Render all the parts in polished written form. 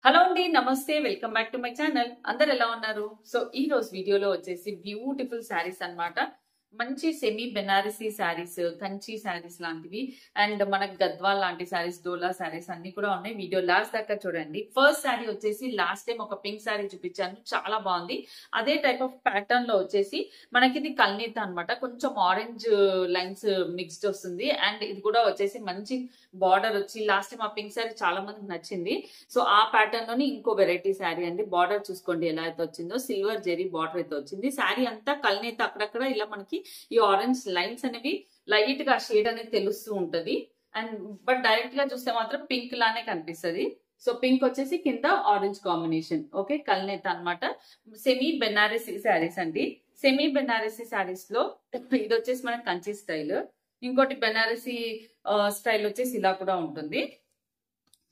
Hello అండి, నమస్తే. Welcome back to my channel. అందరు ఎలా ఉన్నారు? సో ఈ రోజు వీడియోలో వచ్చేసి బ్యూటిఫుల్ శారీస్ అన్నమాట. మంచి సెమీ బెనారసీ శారీస్, కంచి శారీస్ లాంటివి అండ్ మనకు గద్వాల్ లాంటి శారీస్, డోలా శారీస్ అన్ని కూడా ఉన్నాయి. వీడియో లాస్ట్ దాకా చూడండి. ఫస్ట్ శారీ వచ్చేసి లాస్ట్ టైం ఒక పింక్ శారీ చూపించాను, చాలా బాగుంది. అదే టైప్ ఆఫ్ ప్యాటర్న్ లో వచ్చేసి మనకి ఇది కల్నీత అనమాట. కొంచెం ఆరెంజ్ లైన్స్ మిక్స్డ్ వస్తుంది అండ్ ఇది కూడా వచ్చేసి మంచి బార్డర్ వచ్చి లాస్ట్ టైం ఆ పింక్ శారీ చాలా మందికి నచ్చింది. సో ఆ ప్యాటర్న్ లోని ఇంకో వెరైటీ శారీ అండి. బార్డర్ చూసుకోండి ఎలా అయితే వచ్చిందో, సిల్వర్ జెరీ బార్డర్ అయితే వచ్చింది. శారీ అంతా కల్నేత, అక్కడక్కడ ఇలా మనకి ఈ ఆరెంజ్ లైన్స్ అనేవి లైట్ గా షేడ్ అనేది తెలుస్తూ ఉంటది. అండ్ బట్ డైరెక్ట్ గా చూస్తే మాత్రం పింక్ లానే కనిపిస్తుంది. సో పింక్ వచ్చేసి కింద ఆరెంజ్ కాంబినేషన్. ఓకే, కల్నేత అన్నమాట. సెమీ బెనారసీ శారీస్ అండి. సెమీ బెనారసీ శారీస్ లో ఇది వచ్చేసి మనకి కంచి స్టైల్, ఇంకోటి బెనారసీ స్టైల్ వచ్చేసి ఇలా కూడా ఉంటుంది.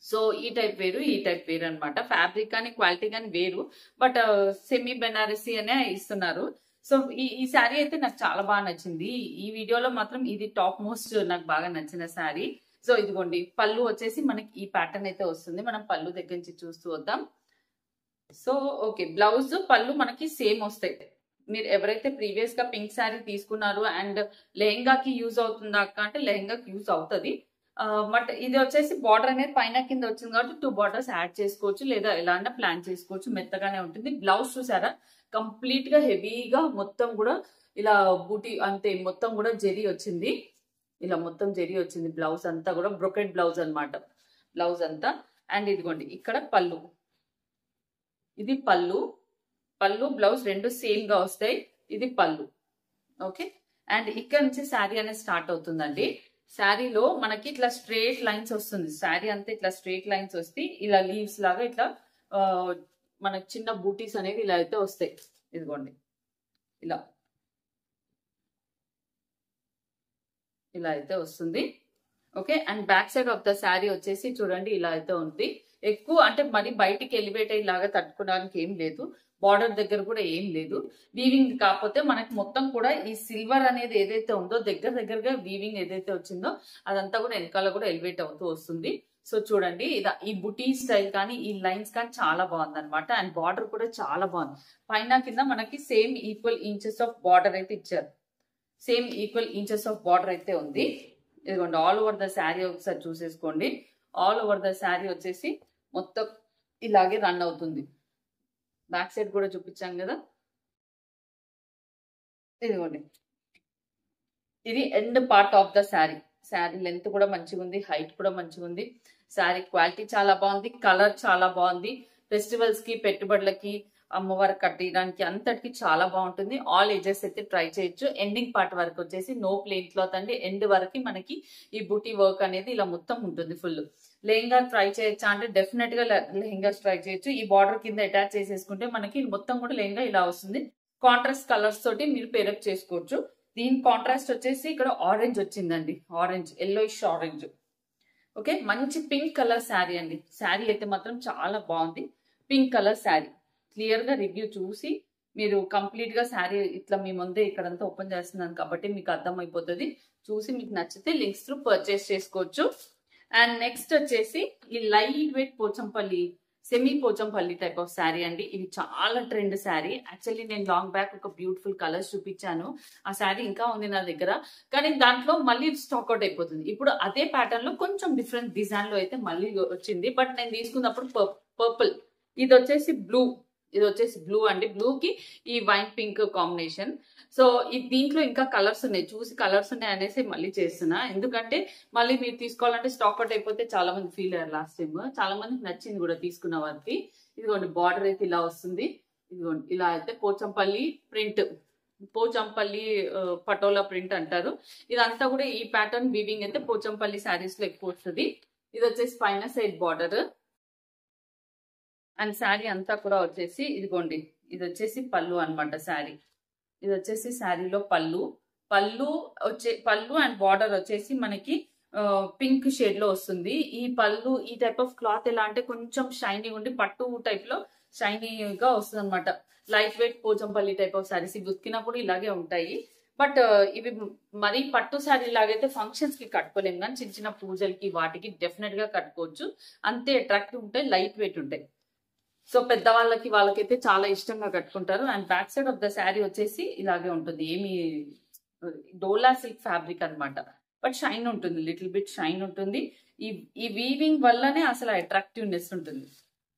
సో ఈ టైప్ వేరు, ఈ టైప్ వేరు అనమాట. ఫ్యాబ్రిక్ కానీ క్వాలిటీ కానీ వేరు, బట్ సెమీ బెనారసీ అనే ఇస్తున్నారు. సో ఈ శారీ అయితే నాకు చాలా బాగా నచ్చింది. ఈ వీడియోలో మాత్రం ఇది టాప్ మోస్ట్ నాకు బాగా నచ్చిన శారీ. సో ఇదిగోండి, పళ్ళు వచ్చేసి మనకి ఈ ప్యాటర్న్ అయితే వస్తుంది. మనం పళ్ళు దగ్గర నుంచి చూస్తూ వద్దాం. సో ఓకే, బ్లౌజ్ పళ్ళు మనకి సేమ్ వస్తాయి. మీరు ఎవరైతే ప్రీవియస్ గా పింక్ శారీ తీసుకున్నారు అండ్ లెహంగాకి యూజ్ అవుతుందా అక్క అంటే లెహంగాకి యూజ్ అవుతుంది. బట్ ఇది వచ్చేసి బార్డర్ అనేది పైన కింద వచ్చింది కాబట్టి 2 బార్డర్స్ యాడ్ చేసుకోవచ్చు, లేదా ఎలా అన్నా ప్లాన్ చేసుకోవచ్చు. మెత్తగానే ఉంటుంది. బ్లౌజ్ చూసారా, కంప్లీట్ గా హెవీగా మొత్తం కూడా ఇలా బూటీ అంతే మొత్తం కూడా జెరీ వచ్చింది. ఇలా మొత్తం జెరీ వచ్చింది. బ్లౌజ్ అంతా కూడా బ్రొకెట్ బ్లౌజ్ అనమాట. బ్లౌజ్ అంతా అండ్ ఇదిగోండి ఇక్కడ పళ్ళు, ఇది పళ్ళు. పళ్ళు బ్లౌజ్ రెండు సేమ్ గా వస్తాయి. ఇది పళ్ళు. ఓకే, అండ్ ఇక్కడ నుంచి శారీ అనేది స్టార్ట్ అవుతుందండి. శారీలో మనకి ఇట్లా స్ట్రేట్ లైన్స్ వస్తుంది. శారీ అంతా ఇట్లా స్ట్రేట్ లైన్స్ వస్తే ఇలా లీవ్స్ లాగా ఇట్లా మనకి చిన్న బూటీస్ అనేవి ఇలా అయితే వస్తాయి. ఇదిగోండి ఇలా ఇలా అయితే వస్తుంది. Okay, and back side of the sari వచ్చేసి చూడండి ఇలా అయితే ఉంది. ఎక్కువ అంటే మరి బయటికి ఎలివేట్ అయ్యేలాగా తట్టుకోవడానికి ఏం లేదు. బార్డర్ దగ్గర కూడా ఏం లేదు. వీవింగ్ కాకపోతే మనకి మొత్తం కూడా ఈ సిల్వర్ అనేది ఏదైతే ఉందో దగ్గరగా వీవింగ్ ఏదైతే వచ్చిందో అదంతా కూడా వెనకాల కూడా ఎలివేట్ అవుతూ వస్తుంది. సో చూడండి, ఈ బుటీ స్టైల్ కానీ ఈ లైన్స్ కానీ చాలా బాగుంది అనమాట. అండ్ బార్డర్ కూడా చాలా బాగుంది. పైన కింద మనకి same equal inches of border అయితే ఇచ్చారు. Same equal inches of border అయితే ఉంది. ఇదిగోండి, ఆల్ ఓవర్ ద శారీ ఒకసారి చూసేసుకోండి. ఆల్ ఓవర్ ద శారీ వచ్చేసి మొత్తం ఇలాగే రన్ అవుతుంది. బ్యాక్ సైడ్ కూడా చూపించాం కదా. ఇదిగోండి, ఇది end part of the sari. Sari length కూడా మంచిగా ఉంది, హైట్ కూడా మంచిగా ఉంది. శారీ క్వాలిటీ చాలా బాగుంది, కలర్ చాలా బాగుంది. ఫెస్టివల్స్ కి, పెట్టుబడులకి, అమ్మవారు కట్టడానికి అంతటికి చాలా బాగుంటుంది. ఆల్ ఏజెస్ అయితే ట్రై చేయొచ్చు. ఎండింగ్ పార్ట్ వరకు వచ్చేసి నో ప్లెయిన్ క్లాత్ అండి. ఎండ్ వరకు మనకి ఈ బూటీ వర్క్ అనేది ఇలా మొత్తం ఉంటుంది ఫుల్. లెహంగా ట్రై చేయొచ్చా అంటే డెఫినెట్ గా లెహంగా ట్రై చేయొచ్చు. ఈ బార్డర్ కింద అటాచ్ చేసేసుకుంటే మనకి మొత్తం కూడా లెహంగా ఇలా వస్తుంది. కాంట్రాస్ట్ కలర్స్ తోటి మీరు పేరప్ చేసుకోవచ్చు. దీని కాంట్రాస్ట్ వచ్చేసి ఇక్కడ ఆరెంజ్ వచ్చిందండి. Orange, yellowish orange. ఓకే, మంచి పింక్ కలర్ శారీ అండి. శారీ అయితే మాత్రం చాలా బాగుంది. Pink colour sari. క్లియర్ గా రివ్యూ చూసి మీరు కంప్లీట్ గా శారీ ఇట్లా మీ ముందే ఇక్కడంతా ఓపెన్ చేస్తున్నాను కాబట్టి మీకు అర్థమైపోతుంది. చూసి మీకు నచ్చితే లింక్స్ త్రూ పర్చేస్ చేసుకోవచ్చు. అండ్ నెక్స్ట్ వచ్చేసి ఈ light weight Pochampally, semi Pochampally type of sari అండి. ఇది చాలా ట్రెండ్ శారీ. యాక్చువల్లీ నేను లాంగ్ బ్యాక్ ఒక బ్యూటిఫుల్ కలర్స్ చూపించాను. ఆ శారీ ఇంకా ఉంది నా దగ్గర, కానీ దాంట్లో మళ్ళీ స్టాక్అవుట్ అయిపోతుంది. ఇప్పుడు అదే ప్యాటర్న్ లో కొంచెం డిఫరెంట్ డిజైన్ లో అయితే మళ్ళీ వచ్చింది. బట్ నేను తీసుకున్నప్పుడు పర్పుల్, ఇది వచ్చేసి బ్లూ. ఇది వచ్చేసి బ్లూ అండి. బ్లూ కి ఈ వైన్ పింక్ కాంబినేషన్. సో దీంట్లో ఇంకా కలర్స్ ఉన్నాయి. చూసి కలర్స్ ఉన్నాయి అనేసి మళ్ళీ చేస్తున్నా. ఎందుకంటే మళ్ళీ మీరు తీసుకోవాలంటే స్టాక్అవుట్ అయిపోతే చాలా మంది ఫీల్ అయ్యారు లాస్ట్ టైం. చాలా మందికి నచ్చింది కూడా తీసుకున్న వారికి. ఇదిగోండి, బార్డర్ అయితే ఇలా వస్తుంది. ఇదిగోండి ఇలా అయితే పోచంపల్లి ప్రింట్, పోచంపల్లి పటోలా ప్రింట్ అంటారు. ఇదంతా కూడా ఈ ప్యాటర్న్ వీవింగ్ అయితే పోచంపల్లి శారీస్ లో ఎక్కువ వస్తుంది. ఇది వచ్చేసి పైన సైడ్ బార్డర్ అండ్ శారీ అంతా కూడా వచ్చేసి ఇదిగోండి, ఇది వచ్చేసి పళ్ళు అనమాట. శారీ ఇది వచ్చేసి శారీలో పళ్ళు. పళ్ళు అండ్ బార్డర్ వచ్చేసి మనకి పింక్ షేడ్ లో వస్తుంది. ఈ పళ్ళు, ఈ టైప్ ఆఫ్ క్లాత్ ఎలా అంటే కొంచెం షైనీ ఉండి పట్టు టైప్ లో షైనీగా వస్తుంది అనమాట. Light weight Pochampally type of saris ఇవి ఉతికినప్పుడు ఇలాగే ఉంటాయి. బట్ ఇవి మరీ పట్టు శారీ లాగైతే ఫంక్షన్స్ కి కట్టుకోలేము, కానీ చిన్న చిన్న పూజలకి వాటికి డెఫినెట్ గా కట్టుకోవచ్చు. అంతే అట్రాక్టివ్ ఉంటాయి, లైట్ వెయిట్ ఉంటాయి. సో పెద్దవాళ్ళకి వాళ్ళకైతే చాలా ఇష్టంగా కట్టుకుంటారు. And back side of the sari వచ్చేసి ఇలాగే ఉంటుంది. ఏమి డోలా సిల్క్ ఫ్యాబ్రిక్ అన్నమాట. బట్ షైన్ ఉంటుంది, లిటిల్ బిట్ షైన్ ఉంటుంది. ఈ వీవింగ్ వల్లనే అసలు అట్రాక్టివ్నెస్ ఉంటుంది.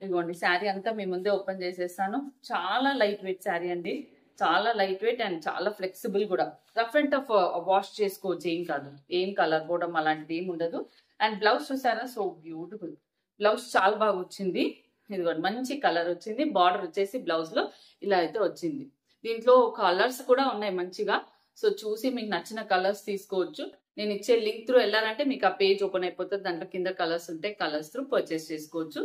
ఇదిగోండి శారీ అంతా మీ ముందే ఓపెన్ చేసేస్తాను. చాలా లైట్ వెయిట్ శారీ అండి, చాలా లైట్ వెయిట్ అండ్ చాలా ఫ్లెక్సిబుల్ కూడా. రఫ్ అండ్ టఫ్ వాష్ చేసుకోవచ్చు, ఏం కాదు, ఏం కలర్ పోవడం అలాంటిది ఏమి ఉండదు. అండ్ బ్లౌజ్ చూసారా, సో బ్యూటిఫుల్ బ్లౌజ్, చాలా బాగా వచ్చింది. ఇదిగోండి మంచి కలర్ వచ్చింది. బార్డర్ వచ్చేసి బ్లౌజ్ లో ఇలా అయితే వచ్చింది. దీంట్లో కలర్స్ కూడా ఉన్నాయి మంచిగా. సో చూసి మీకు నచ్చిన కలర్స్ తీసుకోవచ్చు. నేను ఇచ్చే లింక్ త్రూ వెళ్ళారంటే మీకు ఆ పేజ్ ఓపెన్ అయిపోతుంది. దాంట్లో కింద కలర్స్ ఉంటాయి, కలర్స్ త్రూ పర్చేస్ చేసుకోవచ్చు.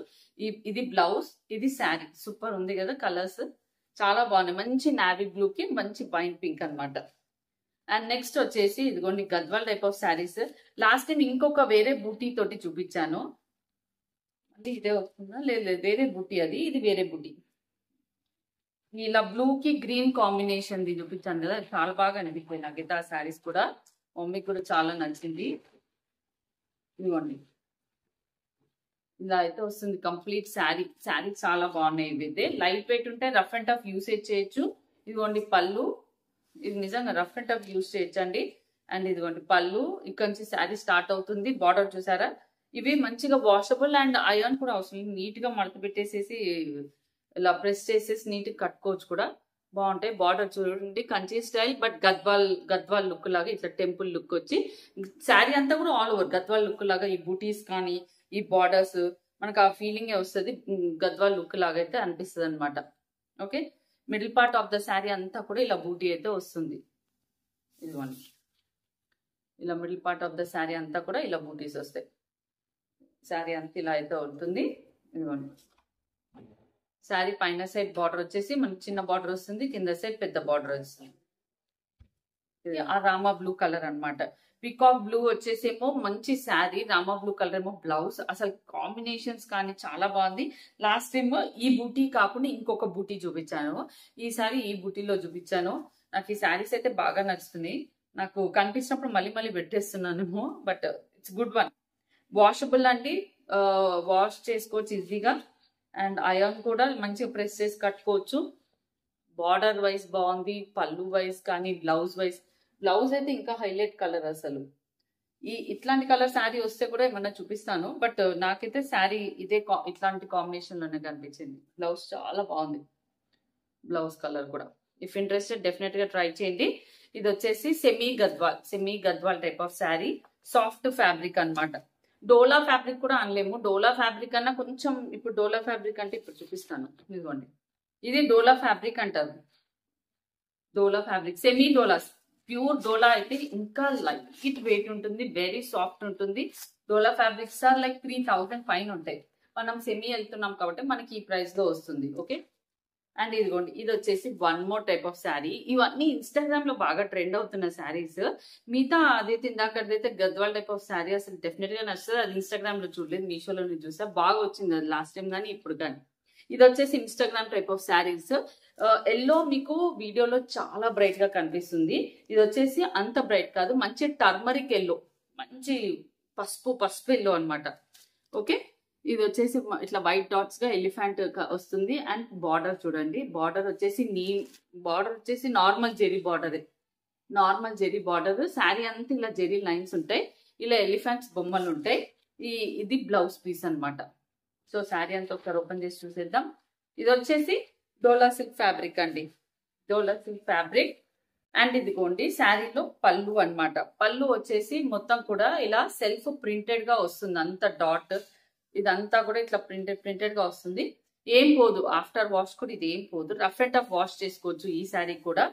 ఇది బ్లౌజ్, ఇది శారీ. సూపర్ ఉంది కదా, కలర్స్ చాలా బాగున్నాయి. మంచి నావీ బ్లూ కి మంచి వైన్ పింక్ అన్నమాట. అండ్ నెక్స్ట్ వచ్చేసి ఇదిగోండి Gadwal type of saris. Last time ఇంకొక వేరే బూటీ తోటి చూపించాను. అంటే ఇదే వస్తుందా, లేదు వేరే బూటీ అది, ఇది వేరే బూటీ. ఇలా బ్లూ కి గ్రీన్ కాంబినేషన్ ది చూపించాను కదా, చాలా బాగా అనిపించింది నాకైతే ఆ శారీస్ కూడా. మమ్మీకి కూడా చాలా నచ్చింది. ఇదిగోండి ఇలా అయితే వస్తుంది కంప్లీట్ శారీ. శారీ చాలా బాగున్నాయి. ఇవైతే లైట్ వెయిట్ ఉంటే రఫ్ అండ్ టఫ్ యూసేజ్ చేయొచ్చు. ఇదిగోండి పళ్ళు, ఇది నిజంగా రఫ్ అండ్ టఫ్ యూజ్ చేయొచ్చండి. అండ్ ఇదిగోండి పళ్ళు, ఇక్కడ నుంచి శారీ స్టార్ట్ అవుతుంది. బార్డర్ చూసారా, ఇవి మంచిగా వాషబుల్ అండ్ ఐరన్ కూడా అవసరం. నీట్ గా మడత పెట్టేసేసి ఇలా ప్రెస్ చేసేసి నీట్ గా కట్టుకోవచ్చు కూడా, బాగుంటాయి. బార్డర్ చూడండి Kanchi style, but Gadwal look లాగా ఇట్లా టెంపుల్ లుక్ వచ్చి శారీ అంతా కూడా ఆల్ ఓవర్ గద్వాల్ లుక్ లాగా. ఈ బూటీస్ కానీ ఈ బార్డర్స్ మనకు ఆ ఫీలింగ్ వస్తుంది, గద్వాల్ లుక్ లాగా అయితే అనిపిస్తుంది అనమాట. Okay, middle part of the sari అంతా కూడా ఇలా బూటీ అయితే వస్తుంది. ఇదిగోండి ఇలా middle part of the sari అంతా కూడా ఇలా బూటీస్ వస్తాయి. శారీ అంతా ఇలా అయితే ఉంటుంది. ఇదిగోండి శారీ పైన సైడ్ బార్డర్ వచ్చేసి మనకి చిన్న బార్డర్ వస్తుంది, కింద సైడ్ పెద్ద బార్డర్ వస్తుంది. ఇది ఆ రామా బ్లూ కలర్ అన్నమాట. పీకాక్ బ్లూ వచ్చేసేమో మంచి శారీ, రామా బ్లూ కలర్ ఏమో బ్లౌజ్. అసలు కాంబినేషన్స్ కానీ చాలా బాగుంది. లాస్ట్ టైం ఈ బూటీ కాకుండా ఇంకొక బూటీ చూపించాను, ఈసారి ఈ బూటీలో చూపించాను. నాకు ఈ శారీస్ అయితే బాగా నచ్చుతుంది. నాకు కనిపించినప్పుడు మళ్ళీ మళ్ళీ పెట్టేస్తున్నాను, but it's good one. Washable అండి, వాష్ చేసుకోవచ్చు ఈజీగా. అండ్ ఐరన్ కూడా మంచిగా ప్రెస్ చేసి కట్టుకోవచ్చు. బార్డర్ వైజ్ బాగుంది, పళ్ళు వైజ్ కానీ బ్లౌజ్ వైజ్. బ్లౌజ్ అయితే ఇంకా హైలైట్ కలర్ అసలు. ఇట్లాంటి కలర్ శారీ వస్తే కూడా ఏమన్నా చూపిస్తాను, బట్ నాకైతే శారీ ఇదే ఇట్లాంటి కాంబినేషన్ లోనే కనిపించింది. బ్లౌజ్ చాలా బాగుంది, బ్లౌజ్ కలర్ కూడా. ఇఫ్ ఇంట్రెస్టెడ్ డెఫినెట్ గా ట్రై చేయండి. ఇది వచ్చేసి semi Gadwal type of sari. Soft fabric అన్నమాట. డోలా ఫ్యాబ్రిక్ కూడా అనలేము, డోలా ఫ్యాబ్రిక్ అన్నా కొంచెం. ఇప్పుడు డోలా ఫ్యాబ్రిక్ అంటే ఇప్పుడు చూపిస్తాను. ఇదిగోండి ఇది డోలా ఫ్యాబ్రిక్ అంటారు. డోలా ఫ్యాబ్రిక్, సెమీ డోలాస్. ప్యూర్ డోలా అయితే ఇంకా లైట్ వెయిట్ ఉంటుంది, వెరీ సాఫ్ట్ ఉంటుంది. డోలా ఫ్యాబ్రిక్స్ ఆర్ లైక్ 3000 పైన ఉంటాయి. మనం సెమీ వెళ్తున్నాం కాబట్టి మనకి ఈ ప్రైస్ లో వస్తుంది. ఓకే, అండ్ ఇదిగోండి ఇది వచ్చేసి one more type of sari. ఇవన్నీ ఇన్స్టాగ్రామ్ లో బాగా ట్రెండ్ అవుతున్న శారీస్. మిగతా అదైతే ఇందాకదైతే గద్వాల్ టైప్ ఆఫ్ శారీ అసలు డెఫినెట్ గా నచ్చుతుంది. అది ఇన్స్టాగ్రామ్ లో చూడలేదు, మీషోలో చూసా, బాగా వచ్చింది అది లాస్ట్ టైం కానీ ఇప్పుడు కానీ. ఇది వచ్చేసి Instagram type of saris. Yellow మీకు వీడియోలో చాలా బ్రైట్ గా కనిపిస్తుంది. ఇది వచ్చేసి అంత బ్రైట్ కాదు, మంచి టర్మరిక్ ఎల్లో, మంచి పసుపు ఎల్లో అన్నమాట. ఓకే, ఇది వచ్చేసి ఇట్లా వైట్ డాట్స్ గా ఎలిఫెంట్ వస్తుంది. అండ్ బార్డర్ చూడండి, బార్డర్ వచ్చేసి నార్మల్ జెరీ బార్డర్. శారీ అంతా ఇలా జెరీ లైన్స్ ఉంటాయి, ఇలా ఎలిఫెంట్స్ బొమ్మలు ఉంటాయి. ఇది బ్లౌజ్ పీస్ అన్నమాట. సో శారీ అంతా ఒకసారి ఓపెన్ చేసి చూసేద్దాం. ఇది వచ్చేసి డోలా సిల్క్ ఫ్యాబ్రిక్ అండి, డోలా సిల్క్ ఫ్యాబ్రిక్. అండ్ ఇదిగోండి శారీలో పళ్ళు అన్నమాట. పళ్ళు వచ్చేసి మొత్తం కూడా ఇలా సెల్ఫ్ ప్రింటెడ్ గా వస్తుంది, అంత డాట్ ఇదంతా కూడా ఇట్లా ప్రింటెడ్ గా వస్తుంది. ఏం పోదు, ఆఫ్టర్ వాష్ కూడా ఇది ఏం పోదు. రఫ్ అండ్ టఫ్ వాష్ చేసుకోవచ్చు ఈ శారీ కూడా.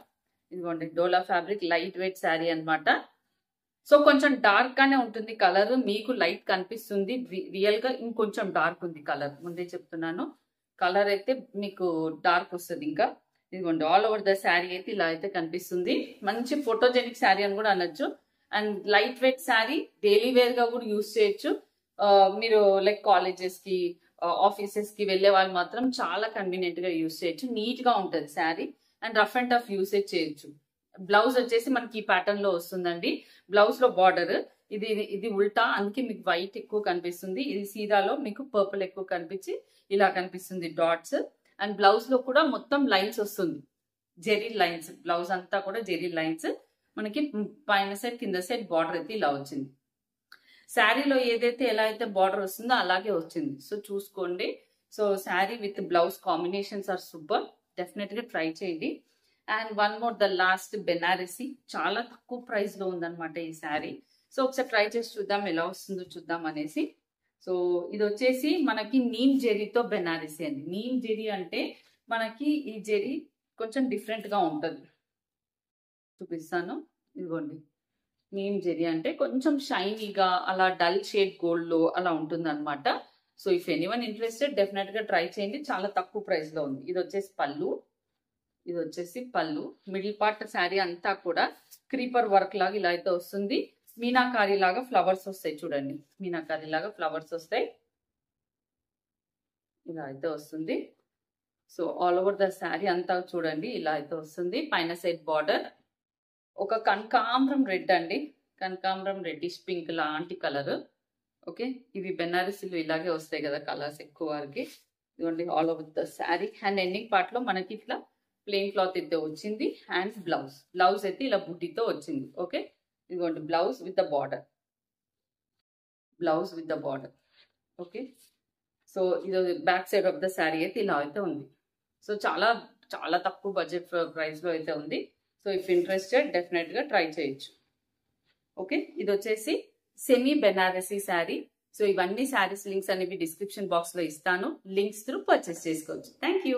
ఇదిగోండి డోలా ఫ్యాబ్రిక్, లైట్ వెయిట్ శారీ అన్నమాట. సో కొంచెం డార్క్ గానే ఉంటుంది కలర్, మీకు లైట్ కనిపిస్తుంది. రియల్ గా ఇంకొంచెం డార్క్ ఉంది కలర్, ముందే చెప్తున్నాను. కలర్ అయితే మీకు డార్క్ వస్తుంది ఇంకా. ఇదిగోండి ఆల్ ఓవర్ ద శారీ అయితే ఇలా అయితే కనిపిస్తుంది. మంచి ఫోటోజెనిక్ శారీ అని కూడా అనొచ్చు. And light weight sari, daily wear గా కూడా యూజ్ చేయొచ్చు. మీరు లైక్ కాలేజెస్ కి, ఆఫీసెస్ కి వెళ్లే వాళ్ళు మాత్రం చాలా కన్వీనియంట్ గా యూజ్ చేయొచ్చు. నీట్ గా ఉంటుంది sari. And rough and tough usage చేయొచ్చు. బ్లౌజ్ వచ్చేసి మనకి ఈ ప్యాటర్న్ లో వస్తుందండి. బ్లౌజ్ లో బార్డర్ ఇది ఇది ఉల్టా, అందుకే మీకు వైట్ ఎక్కువ కనిపిస్తుంది. ఇది సీదాలో మీకు పర్పుల్ ఎక్కువ కనిపించి ఇలా కనిపిస్తుంది డాట్స్. అండ్ బ్లౌజ్ లో కూడా మొత్తం లైన్స్ వస్తుంది, జెరీ లైన్స్. బ్లౌజ్ అంతా కూడా జెరీ లైన్స్. మనకి పైన సైడ్ కింద సైడ్ బార్డర్ అయితే ఇలా వచ్చింది. శారీలో ఏదైతే ఎలా అయితే బార్డర్ వస్తుందో అలాగే వచ్చింది. సో చూసుకోండి. So sari with blouse combinations are super. Definite గా ట్రై చేయండి. And one more, the last Banarasi. చాలా తక్కువ ప్రైస్ లో ఉందన్నమాట ఈ శారీ. సో ఒకసారి ట్రై చేసి చూద్దాం ఎలా వస్తుందో చూద్దాం అనేసి. సో ఇది వచ్చేసి మనకి నీమ్ జెరీతో బెనారసీ అండి. నీమ్ జెరీ అంటే మనకి ఈ జెరీ కొంచెం డిఫరెంట్ గా ఉంటుంది. చూపిస్తాను, ఇదిగోండి. నీమ్ జెరీ అంటే కొంచెం షైనీగా అలా డల్ షేడ్ గోల్డ్ లో అలా ఉంటుంది అనమాట. So if anyone interested definite గా ట్రై చేయండి. చాలా తక్కువ ప్రైస్ లో ఉంది. ఇది వచ్చేసి పళ్ళు, ఇది వచ్చేసి పళ్ళు. మిడిల్ పార్ట్ శారీ అంతా కూడా క్రీపర్ వర్క్ లాగా ఇలా అయితే వస్తుంది. మీనాకారి లాగా ఫ్లవర్స్ వస్తాయి చూడండి, మీనాకారి లాగా ఫ్లవర్స్ వస్తాయి, ఇలా అయితే వస్తుంది. So all over the sari అంతా చూడండి ఇలా అయితే వస్తుంది. పైన సైడ్ బార్డర్ ఒక కనకాంబరం రెడ్ అండి, కనకాంబరం రెడ్డిష్ పింక్ లాంటి కలర్. ఓకే, ఇవి బెనారసీలు ఇలాగే వస్తాయి కదా కలర్స్ ఎక్కువ వారికి. ఇదిగోండి all over the sari. And ending part లో మనకి ఇట్లా ప్లెయిన్ క్లాత్ అయితే వచ్చింది. అండ్ బ్లౌజ్ అయితే ఇలా బుట్టితో వచ్చింది. ఓకే, ఇదిగోండి blouse with the border, blouse with the border. Okay, so ఇది back side of the sari అయితే ఇలా అయితే ఉంది. సో చాలా చాలా తక్కువ బడ్జెట్ ప్రైస్ లో అయితే ఉంది. సో ఇఫ్ ఇంట్రెస్టెడ్ డెఫినెట్ గా ట్రై చేయొచ్చు. ఓకే, ఇది వచ్చేసి సెమీ బెనారసీ శారీ. సో ఇవన్నీ శారీస్ లింక్స్ అనేవి డిస్క్రిప్షన్ బాక్స్ లో ఇస్తాను. లింక్స్ త్రూ పర్చేస్ చేసుకోవచ్చు. Thank you.